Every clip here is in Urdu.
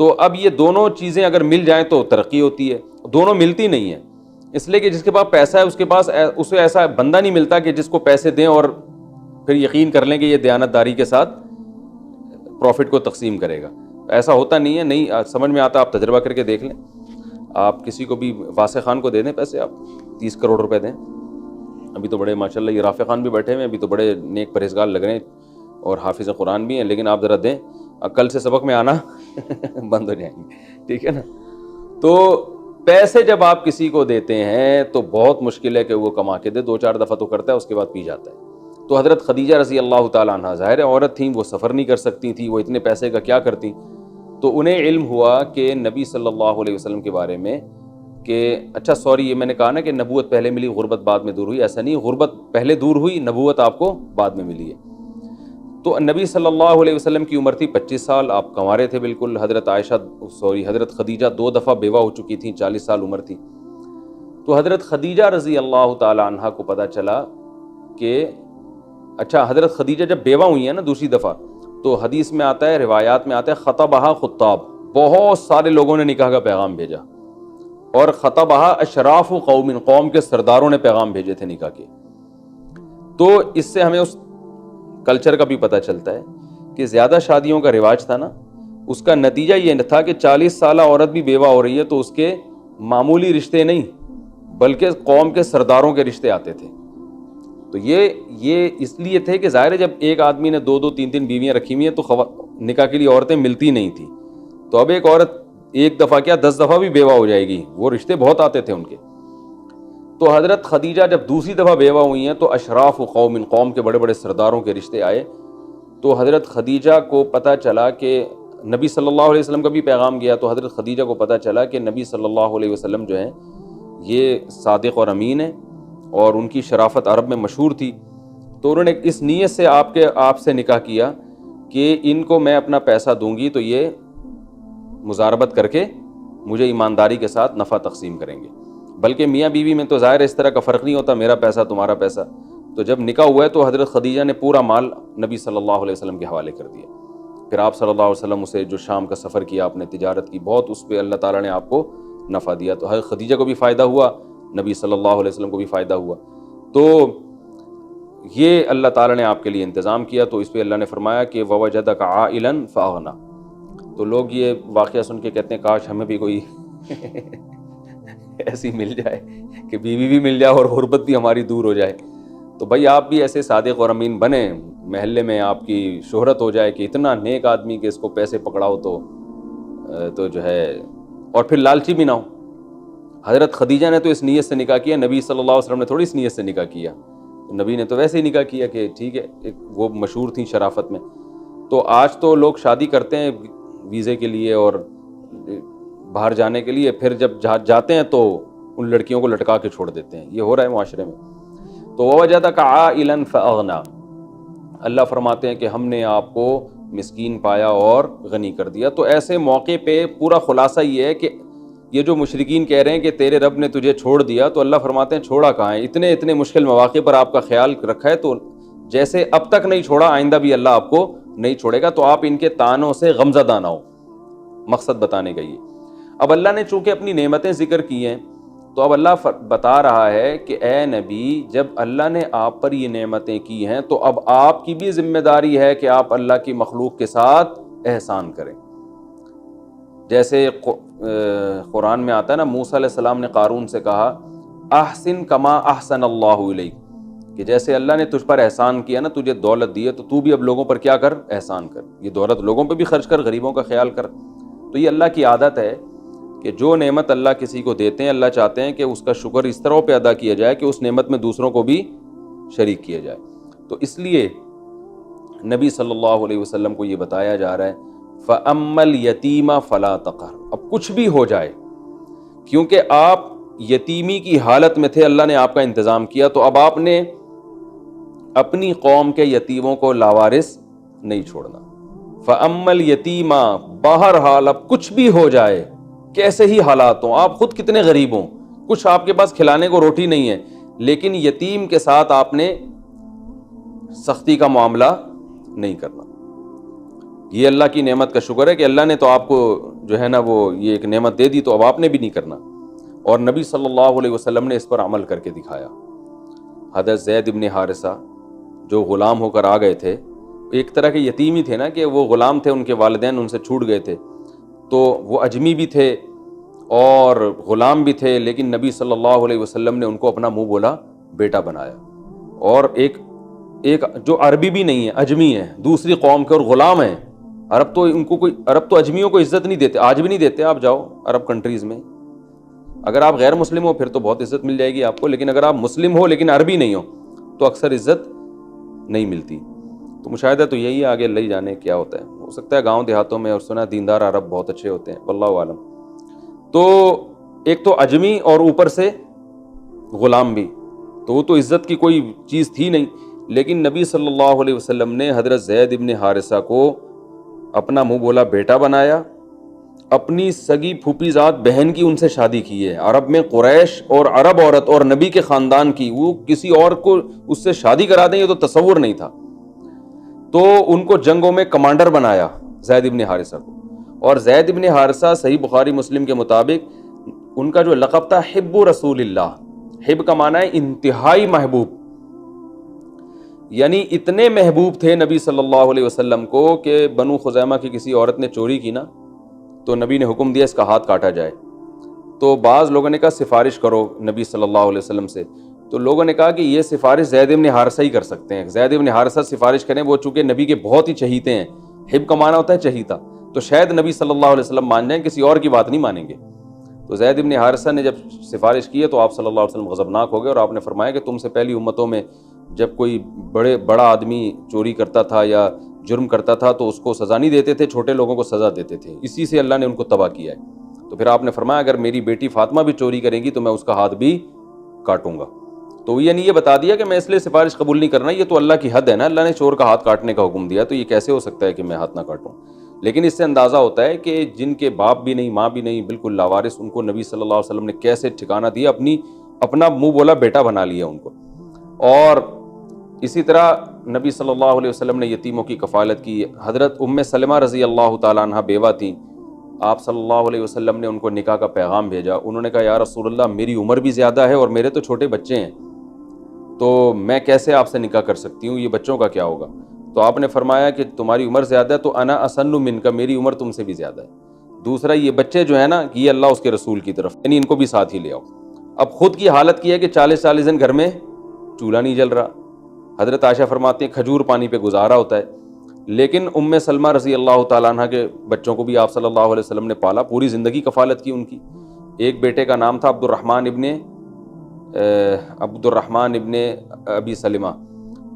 تو اب یہ دونوں چیزیں اگر مل جائیں تو ترقی ہوتی ہے، دونوں ملتی نہیں ہیں، اس لیے کہ جس کے پاس پیسہ ہے اس کے پاس اسے ایسا بندہ نہیں ملتا کہ جس کو پیسے دیں اور پھر یقین کر لیں کہ یہ دیانتداری کے ساتھ پروفٹ کو تقسیم کرے گا. ایسا ہوتا نہیں ہے. نہیں سمجھ میں آتا آپ تجربہ کر کے دیکھ لیں. آپ کسی کو بھی واسع خان کو دے دیں پیسے، آپ 30 کروڑ روپے دیں، ابھی تو بڑے ماشاءاللہ یہ رافع خان بھی بیٹھے ہوئے ہیں، ابھی تو بڑے نیک پرہیزگار لگ رہے ہیں اور حافظ قرآن بھی ہیں، لیکن آپ ذرا دیں، کل سے سبق میں آنا بند ہو جائیں گے، ٹھیک ہے نا. تو پیسے جب آپ کسی کو دیتے ہیں تو بہت مشکل ہے کہ وہ کما کے دے، 2-4 دفعہ تو کرتا ہے اس کے بعد پی جاتا ہے. تو حضرت خدیجہ رضی اللہ تعالیٰ عنہ ظاہر ہے عورت تھیں، وہ سفر نہیں کر سکتی تھیں، وہ اتنے پیسے کا کیا کرتی. تو انہیں علم ہوا کہ نبی صلی اللہ علیہ وسلم کے بارے میں کہ اچھا سوری یہ میں نے کہا نا کہ نبوت پہلے ملی غربت بعد میں دور ہوئی، ایسا نہیں، غربت پہلے دور ہوئی، نبوت آپ کو بعد میں ملی ہے. تو نبی صلی اللہ علیہ وسلم کی عمر تھی 25 سال، آپ کنوارے تھے بالکل. حضرت خدیجہ 2 دفعہ بیوہ ہو چکی تھیں، 40 سال عمر تھی. تو حضرت خدیجہ رضی اللہ تعالی عنہا کو پتہ چلا کہ اچھا حضرت خدیجہ جب بیوہ ہوئی ہیں نا دوسری دفعہ، تو حدیث میں آتا ہے، روایات میں آتا ہے خطبہا خطاب، بہت سارے لوگوں نے نکاح کا پیغام بھیجا، اور خطبہا اشراف قوم، قوم کے سرداروں نے پیغام بھیجے تھے نکاح کے. تو اس سے ہمیں اس کلچر کا بھی پتہ چلتا ہے کہ زیادہ شادیوں کا رواج تھا نا، اس کا نتیجہ یہ تھا کہ 40 سالہ عورت بھی بیوہ ہو رہی ہے تو اس کے معمولی رشتے نہیں بلکہ قوم کے سرداروں کے رشتے آتے تھے. تو یہ اس لیے تھے کہ ظاہر ہے جب ایک آدمی نے 2-2 3-3 بیویاں رکھی ہوئی ہیں تو نکاح کے لیے عورتیں ملتی نہیں تھی. تو اب ایک عورت ایک دفعہ کیا 10 دفعہ بھی بیوہ ہو جائے گی، وہ رشتے بہت آتے تھے ان کے. تو حضرت خدیجہ جب دوسری دفعہ بیوہ ہوئی ہیں تو اشراف قوم، قوم کے بڑے بڑے سرداروں کے رشتے آئے. تو حضرت خدیجہ کو پتہ چلا کہ نبی صلی اللہ علیہ وسلم کا بھی پیغام گیا، تو حضرت خدیجہ کو پتہ چلا کہ نبی صلی اللہ علیہ وسلم جو ہیں یہ صادق اور امین ہیں اور ان کی شرافت عرب میں مشہور تھی. تو انہوں نے اس نیت سے آپ سے نکاح کیا کہ ان کو میں اپنا پیسہ دوں گی تو یہ مزاربت کر کے مجھے ایمانداری کے ساتھ نفع تقسیم کریں گے، بلکہ میاں بیوی میں تو ظاہر اس طرح کا فرق نہیں ہوتا، میرا پیسہ تمہارا پیسہ. تو جب نکاح ہوا ہے تو حضرت خدیجہ نے پورا مال نبی صلی اللہ علیہ وسلم کے حوالے کر دیا. پھر آپ صلی اللہ علیہ وسلم اسے جو شام کا سفر کیا آپ نے، تجارت کی، بہت اس پہ اللہ تعالیٰ نے آپ کو نفع دیا. تو حضرت خدیجہ کو بھی فائدہ ہوا، نبی صلی اللہ علیہ وسلم کو بھی فائدہ ہوا. تو یہ اللہ تعالیٰ نے آپ کے لیے انتظام کیا. تو اس پہ اللہ نے فرمایا کہ وَوَجَدَكَ عَائِلًا فَأَغْنَىٰ. تو لوگ یہ واقعہ سن کے کہتے ہیں کاش ہمیں بھی کوئی ایسی مل جائے کہ بیوی بھی مل جائے اور غربت بھی ہماری دور ہو جائے. تو بھائی آپ بھی ایسے صادق اور امین بنیں، محلے میں آپ کی شہرت ہو جائے کہ اتنا نیک آدمی کہ اس کو پیسے پکڑاؤ تو جو ہے، اور پھر لالچی بھی نہ ہو. حضرت خدیجہ نے تو اس نیت سے نکاح کیا، نبی صلی اللہ علیہ وسلم نے تھوڑی اس نیت سے نکاح کیا. نبی نے تو ویسے ہی نکاح کیا کہ ٹھیک ہے، وہ مشہور تھیں شرافت میں. تو آج تو لوگ شادی کرتے ہیں ویزے کے لیے اور باہر جانے کے لیے، پھر جب جاتے ہیں تو ان لڑکیوں کو لٹکا کے چھوڑ دیتے ہیں. یہ ہو رہا ہے معاشرے میں. تو وَوَجَدَكَ عَائِلًا فَأَغْنَىٰ. اللہ فرماتے ہیں کہ ہم نے آپ کو مسکین پایا اور غنی کر دیا. تو ایسے موقع پہ پورا خلاصہ یہ ہے کہ یہ جو مشرکین کہہ رہے ہیں کہ تیرے رب نے تجھے چھوڑ دیا، تو اللہ فرماتے ہیں چھوڑا کہاں ہے، اتنے مشکل مواقع پر آپ کا خیال رکھا ہے. تو جیسے اب تک نہیں چھوڑا آئندہ بھی اللہ آپ کو نہیں چھوڑے گا. تو آپ ان کے طعنوں سے غمزدہ نہ ہو، مقصد بتانے کا یہ. اب اللہ نے چونکہ اپنی نعمتیں ذکر کی ہیں تو اب اللہ بتا رہا ہے کہ اے نبی، جب اللہ نے آپ پر یہ نعمتیں کی ہیں تو اب آپ کی بھی ذمہ داری ہے کہ آپ اللہ کی مخلوق کے ساتھ احسان کریں. جیسے قرآن میں آتا ہے نا، موسیٰ علیہ السلام نے قارون سے کہا احسن کما احسن اللہ الیک، کہ جیسے اللہ نے تجھ پر احسان کیا نا، تجھے دولت دی ہے تو تو بھی اب لوگوں پر کیا کر، احسان کر. یہ دولت لوگوں پہ بھی خرچ کر، غریبوں کا خیال کر. تو یہ اللہ کی عادت ہے کہ جو نعمت اللہ کسی کو دیتے ہیں، اللہ چاہتے ہیں کہ اس کا شکر اس طرح پہ ادا کیا جائے کہ اس نعمت میں دوسروں کو بھی شریک کیا جائے. تو اس لیے نبی صلی اللہ علیہ وسلم کو یہ بتایا جا رہا ہے فَأَمَّا الْيَتِيمَ فَلَا تَقْهَرْ. اب کچھ بھی ہو جائے، کیونکہ آپ یتیمی کی حالت میں تھے، اللہ نے آپ کا انتظام کیا، تو اب آپ نے اپنی قوم کے یتیموں کو لاوارث نہیں چھوڑنا. فَأَمَّا الْيَتِيمَ، بہرحال اب کچھ بھی ہو جائے، کیسے ہی حالات ہوں، آپ خود کتنے غریب ہوں، کچھ آپ کے پاس کھلانے کو روٹی نہیں ہے، لیکن یتیم کے ساتھ آپ نے سختی کا معاملہ نہیں کرنا. یہ اللہ کی نعمت کا شکر ہے کہ اللہ نے تو آپ کو جو ہے نا وہ یہ ایک نعمت دے دی، تو اب آپ نے بھی نہیں کرنا۔ اور نبی صلی اللہ علیہ وسلم نے اس پر عمل کر کے دکھایا۔ حضرت زید ابن حارثہ جو غلام ہو کر آ گئے تھے، ایک طرح کے یتیم ہی تھے نا، کہ وہ غلام تھے، ان کے والدین ان سے چھوٹ گئے تھے، تو وہ اجمی بھی تھے اور غلام بھی تھے، لیکن نبی صلی اللہ علیہ وسلم نے ان کو اپنا منہ بولا بیٹا بنایا۔ اور ایک جو عربی بھی نہیں ہے، اجمی ہے، دوسری قوم کے اور غلام ہیں، عرب تو اجمیوں کو عزت نہیں دیتے، آج بھی نہیں دیتے۔ آپ جاؤ عرب کنٹریز میں، اگر آپ غیر مسلم ہو پھر تو بہت عزت مل جائے گی آپ کو، لیکن اگر آپ مسلم ہو لیکن عربی نہیں ہو تو اکثر عزت نہیں ملتی۔ تو مشاہدہ تو یہی ہے، آگے اللہ ہی جانے کیا ہوتا ہے، ہو سکتا ہے گاؤں دیہاتوں میں اور سنا دیندار عرب بہت اچھے ہوتے ہیں، واللہ عالم۔ تو ایک تو اجمی اور اوپر سے غلام بھی، تو وہ تو عزت کی کوئی چیز تھی نہیں، لیکن نبی صلی اللہ علیہ وسلم نے حضرت زید ابن حارثہ کو اپنا منہ بولا بیٹا بنایا۔ اپنی سگی پھوپھی ذات بہن کی ان سے شادی کی ہے۔ عرب میں قریش اور عرب عورت اور نبی کے خاندان کی، وہ کسی اور کو اس سے شادی کرا دیں یہ تو تصور نہیں تھا۔ تو ان کو جنگوں میں کمانڈر بنایا زید ابن حارثہ کو۔ اور زید ابن حارثہ صحیح بخاری مسلم کے مطابق ان کا جو لقب تھا حب رسول اللہ، حب کا معنی ہے انتہائی محبوب، یعنی اتنے محبوب تھے نبی صلی اللہ علیہ وسلم کو کہ بنو خزیمہ کی کسی عورت نے چوری کی نا تو نبی نے حکم دیا اس کا ہاتھ کاٹا جائے۔ تو بعض لوگوں نے کہا سفارش کرو نبی صلی اللہ علیہ وسلم سے، تو لوگوں نے کہا کہ یہ سفارش زید ابن حارثہ ہی کر سکتے ہیں، زید ابن حارثہ سفارش کریں، وہ چونکہ نبی کے بہت ہی چہیتے ہیں، حب کا معنی ہوتا ہے چہیتا، تو شاید نبی صلی اللہ علیہ وسلم مان جائیں، کسی اور کی بات نہیں مانیں گے۔ تو زید ابن حارثہ نے جب سفارش کی ہے تو آپ صلی اللہ علیہ وسلم غضبناک ہو گئے، اور آپ نے فرمایا کہ تم سے پہلی امتوں میں جب کوئی بڑا آدمی چوری کرتا تھا یا جرم کرتا تھا تو اس کو سزا نہیں دیتے تھے، چھوٹے لوگوں کو سزا دیتے تھے، اسی سے اللہ نے ان کو تباہ کیا ہے۔ تو پھر آپ نے فرمایا اگر میری بیٹی فاطمہ بھی چوری کرے گی تو میں اس کا ہاتھ بھی کاٹوں گا۔ تو یعنی یہ بتا دیا کہ میں اس لیے سفارش قبول نہیں کرنا، یہ تو اللہ کی حد ہے نا، اللہ نے چور کا ہاتھ کاٹنے کا حکم دیا، تو یہ کیسے ہو سکتا ہے کہ میں ہاتھ نہ کاٹوں۔ لیکن اس سے اندازہ ہوتا ہے کہ جن کے باپ بھی نہیں، ماں بھی نہیں، بالکل لاوارث، ان کو نبی صلی اللہ علیہ وسلم نے کیسے ٹھکانہ دیا، اپنا منہ بولا بیٹا بنا لیا ان کو۔ اور اسی طرح نبی صلی اللہ علیہ وسلم نے یتیموں کی کفالت کی۔ حضرت ام سلمہ رضی اللہ تعالیٰ عنہ بیوہ تھیں، آپ صلی اللہ علیہ وسلم نے ان کو نکاح کا پیغام بھیجا۔ انہوں نے کہا یا رسول اللہ میری عمر بھی زیادہ ہے اور میرے تو چھوٹے بچے ہیں، تو میں کیسے آپ سے نکاح کر سکتی ہوں، یہ بچوں کا کیا ہوگا؟ تو آپ نے فرمایا کہ تمہاری عمر زیادہ ہے تو انا اسن منک، میری عمر تم سے بھی زیادہ ہے۔ دوسرا یہ بچے جو ہے نا یہ اللہ اس کے رسول کی طرف، یعنی ان کو بھی ساتھ ہی لے آؤ۔ اب خود کی حالت کی ہے کہ 40 دن گھر میں چولہا نہیں جل رہا، حضرت عائشہ فرماتی ہیں کھجور پانی پہ گزارا ہوتا ہے، لیکن ام سلمہ رضی اللہ تعالیٰ عنہ کے بچوں کو بھی آپ صلی اللہ علیہ وسلم نے پالا، پوری زندگی کفالت کی ان کی۔ ایک بیٹے کا نام تھا عبد الرحمن ابن ابی سلمہ،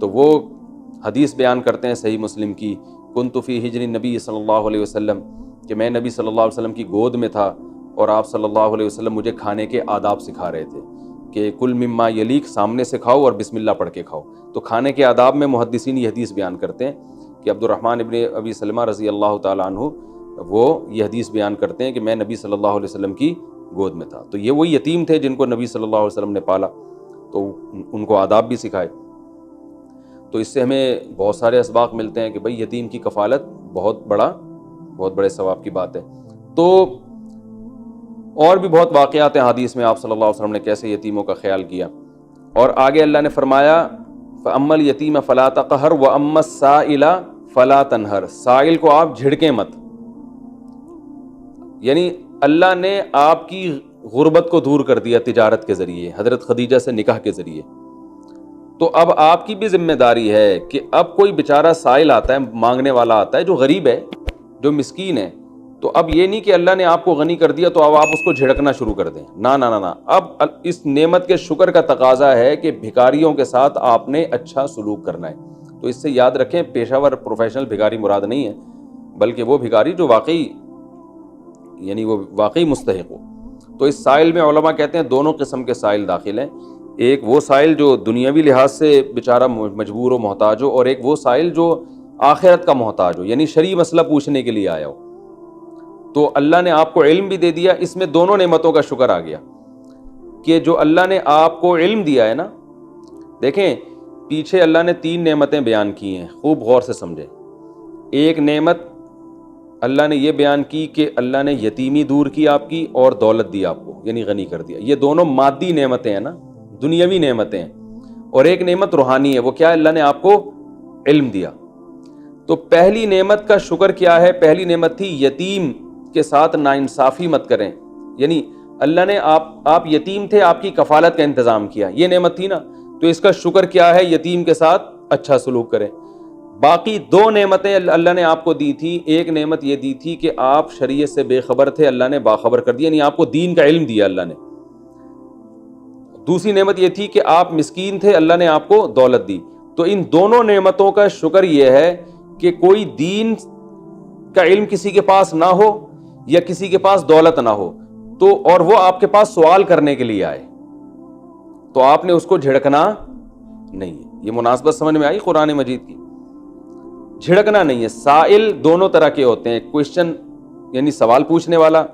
تو وہ حدیث بیان کرتے ہیں صحیح مسلم کی، کنت فی حجر نبی صلی اللہ علیہ وسلم، کہ میں نبی صلی اللہ علیہ وسلم کی گود میں تھا اور آپ صلی اللہ علیہ وسلم مجھے کھانے کے آداب سکھا رہے تھے کہ کل مما یلیک، سامنے سے کھاؤ اور بسم اللہ پڑھ کے کھاؤ۔ تو کھانے کے آداب میں محدثین یہ حدیث بیان کرتے ہیں کہ عبد الرحمن ابن ابی سلمہ رضی اللہ تعالیٰ عنہ وہ یہ حدیث بیان کرتے ہیں کہ میں نبی صلی اللہ علیہ وسلم کی گود میں تھا۔ تو یہ وہی یتیم تھے جن کو نبی صلی اللہ علیہ وسلم نے پالا، تو ان کو آداب بھی سکھائے۔ تو اس سے ہمیں بہت سارے اسباق ملتے ہیں کہ بھئی یتیم کی کفالت بہت بڑے ثواب کی بات ہے۔ تو اور بھی بہت واقعات ہیں حدیث میں آپ صلی اللہ علیہ وسلم نے کیسے یتیموں کا خیال کیا۔ اور آگے اللہ نے فرمایا فَأَمَّا الْيَتِيمَ فَلَا تَقْهَرْ وَأَمَّا السَّائِلَ فَلَا تَنْهَرْ، سائل کو آپ جھڑکیں مت، یعنی اللہ نے آپ کی غربت کو دور کر دیا تجارت کے ذریعے، حضرت خدیجہ سے نکاح کے ذریعے۔ تو اب آپ کی بھی ذمہ داری ہے کہ اب کوئی بیچارہ سائل آتا ہے، مانگنے والا آتا ہے جو غریب ہے، جو مسکین ہے، تو اب یہ نہیں کہ اللہ نے آپ کو غنی کر دیا تو اب آپ اس کو جھڑکنا شروع کر دیں، نہ، اب اس نعمت کے شکر کا تقاضا ہے کہ بھکاریوں کے ساتھ آپ نے اچھا سلوک کرنا ہے۔ تو اس سے یاد رکھیں پیشہ ور پروفیشنل بھکاری مراد نہیں ہے، بلکہ وہ بھکاری جو واقعی مستحق ہو۔ تو اس سائل میں علماء کہتے ہیں دونوں قسم کے سائل داخل ہیں، ایک وہ سائل جو دنیاوی لحاظ سے بیچارہ مجبور و محتاج ہو، اور ایک وہ سائل جو آخرت کا محتاج ہو، یعنی شرعی مسئلہ پوچھنے کے لیے آیا ہو۔ تو اللہ نے آپ کو علم بھی دے دیا، اس میں دونوں نعمتوں کا شکر آ گیا کہ جو اللہ نے آپ کو علم دیا ہے نا، دیکھیں پیچھے اللہ نے 3 نعمتیں بیان کی ہیں، خوب غور سے سمجھیں۔ ایک نعمت اللہ نے یہ بیان کی کہ اللہ نے یتیمی دور کی آپ کی اور دولت دی آپ کو، یعنی غنی کر دیا. یہ دونوں مادی نعمتیں ہیں نا، دنیاوی نعمتیں ہیں. اور ایک نعمت روحانی ہے، وہ کیا ہے؟ اللہ نے آپ کو علم دیا. تو پہلی نعمت کا شکر کیا ہے؟ پہلی نعمت تھی یتیم کے ساتھ ناانصافی مت کریں. یعنی اللہ نے آپ یتیم تھے، آپ کی کفالت کا انتظام کیا، یہ نعمت تھی نا. تو اس کا شکر کیا ہے؟ یتیم کے ساتھ اچھا سلوک کریں. باقی دو نعمتیں اللہ نے آپ کو دی تھی. ایک نعمت یہ دی تھی کہ آپ شریعت سے بے خبر تھے، اللہ نے باخبر کر دیا، یعنی آپ کو دین کا علم دیا اللہ نے. دوسری نعمت یہ تھی کہ آپ مسکین تھے، اللہ نے آپ کو دولت دی. تو ان دونوں نعمتوں کا شکر یہ ہے کہ کوئی دین کا علم کسی کے پاس نہ ہو یا کسی کے پاس دولت نہ ہو، تو اور وہ آپ کے پاس سوال کرنے کے لیے آئے، تو آپ نے اس کو جھڑکنا نہیں ہے. یہ مناسبت سمجھ میں آئی قرآن مجید کی؟ جھڑکنا نہیں ہے. سائل دونوں طرح کے ہوتے ہیں. کوئسچن یعنی سوال پوچھنے والا،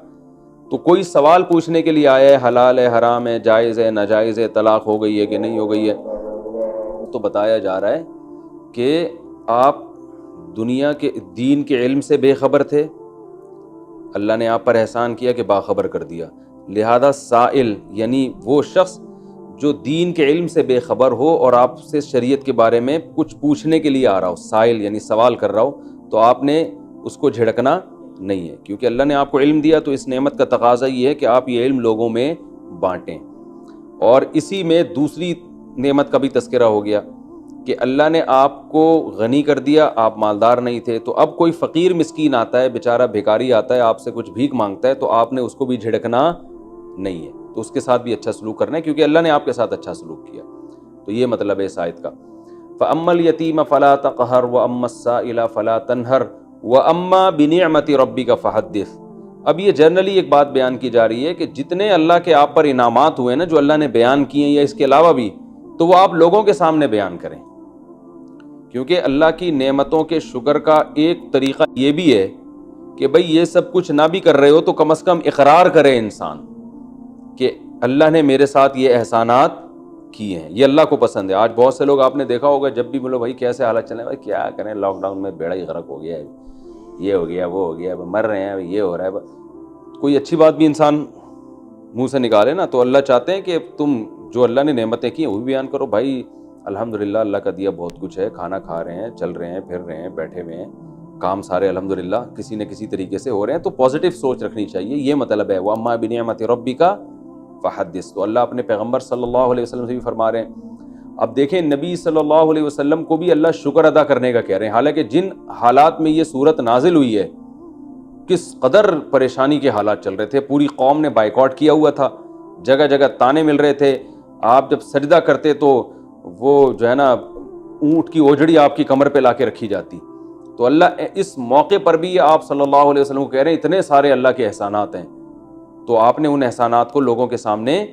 تو کوئی سوال پوچھنے کے لیے آیا ہے، حلال ہے، حرام ہے، جائز ہے، ناجائز ہے، طلاق ہو گئی ہے کہ نہیں ہو گئی ہے، تو بتایا جا رہا ہے کہ آپ دنیا کے دین کے علم سے بے خبر تھے، اللہ نے آپ پر احسان کیا کہ باخبر کر دیا. لہذا سائل یعنی وہ شخص جو دین کے علم سے بے خبر ہو اور آپ سے شریعت کے بارے میں کچھ پوچھنے کے لیے آ رہا ہو، سائل یعنی سوال کر رہا ہو، تو آپ نے اس کو جھڑکنا نہیں ہے، کیونکہ اللہ نے آپ کو علم دیا. تو اس نعمت کا تقاضا یہ ہے کہ آپ یہ علم لوگوں میں بانٹیں. اور اسی میں دوسری نعمت کا بھی تذکرہ ہو گیا کہ اللہ نے آپ کو غنی کر دیا، آپ مالدار نہیں تھے. تو اب کوئی فقیر مسکین آتا ہے، بیچارہ بھیکاری آتا ہے، آپ سے کچھ بھیک مانگتا ہے، تو آپ نے اس کو بھی جھڑکنا نہیں ہے، تو اس کے ساتھ بھی اچھا سلوک کرنا ہے، کیونکہ اللہ نے آپ کے ساتھ اچھا سلوک کیا. تو یہ مطلب ہے اس آیت کا. فَأَمَّا الْيَتِيمَ فَلَا تَقْهَرْ وَأَمَّا السَّائِلَ فَلَا تَنْهَرْ وَأَمَّا بِنِعْمَةِ رَبِّكَ فَحَدِّثْ. اب یہ جنرلی ایک بات بیان کی جا رہی ہے کہ جتنے اللہ کے آپ پر انعامات ہوئے نا، جو اللہ نے بیان کیے ہیں یا اس کے علاوہ بھی، تو وہ آپ لوگوں کے سامنے بیان کریں. کیونکہ اللہ کی نعمتوں کے شکر کا ایک طریقہ یہ بھی ہے کہ بھئی یہ سب کچھ نہ بھی کر رہے ہو تو کم از کم اقرار کرے انسان کہ اللہ نے میرے ساتھ یہ احسانات کیے ہیں. یہ اللہ کو پسند ہے. آج بہت سے لوگ آپ نے دیکھا ہوگا، جب بھی بولو بھائی کیسے حالت چلے، بھائی کیا کریں، لاک ڈاؤن میں بیڑا ہی غرق ہو گیا ہے، یہ ہو گیا، وہ ہو گیا، مر رہے ہیں، یہ ہو رہا ہے. کوئی اچھی بات بھی انسان منہ سے نکالے نا، تو اللہ چاہتے ہیں کہ تم جو اللہ نے نعمتیں کی ہیں وہ بھی بیان کرو. بھائی الحمدللہ اللہ کا دیا بہت کچھ ہے، کھانا کھا رہے ہیں، چل رہے ہیں، پھر رہے ہیں، بیٹھے ہوئے ہیں، کام سارے الحمدللہ کسی نہ کسی طریقے سے ہو رہے ہیں. تو پازیٹیو سوچ رکھنی چاہیے، یہ مطلب ہے وَأَمَّا بِنِعْمَةِ رَبِّكَ فَحَدِّثْ. تو اللہ اپنے پیغمبر صلی اللہ علیہ وسلم سے بھی فرما رہے ہیں. اب دیکھیں نبی صلی اللہ علیہ وسلم کو بھی اللہ شکر ادا کرنے کا کہہ رہے ہیں، حالانکہ جن حالات میں یہ صورت نازل ہوئی ہے، کس قدر پریشانی کے حالات چل رہے تھے، پوری قوم نے بائیکاٹ کیا ہوا تھا، جگہ جگہ تانے مل رہے تھے. آپ جب سجدہ کرتے تو وہ جو ہے نا اونٹ کی اوجڑی آپ کی کمر پہ لا کے رکھی جاتی. تو اللہ اس موقع پر بھی آپ صلی اللہ علیہ وسلم کو کہہ رہے ہیں اتنے سارے اللہ کے احسانات ہیں، تو آپ نے ان احسانات کو لوگوں کے سامنے